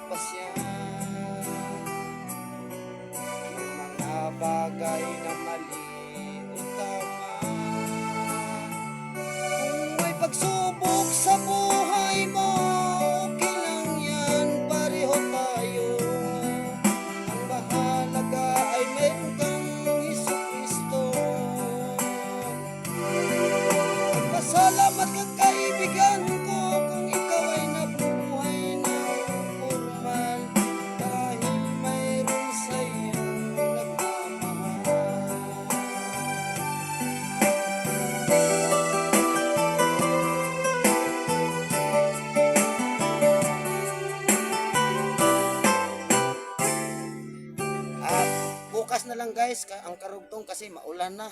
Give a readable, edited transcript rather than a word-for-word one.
pasya, yung mga bagay na mali o tama. Kung may pagsubok sa buhay mo, okay lang yan, pareho tayo. Ang mahalaga ay meron kang Jesucristo. Magpasalamat ka kaibigan ko kung ikaw ay nabuhay ng formal, dahil mayroon sa'yong nagmamahal. At bukas na lang guys ang karugtong kasi maulan na.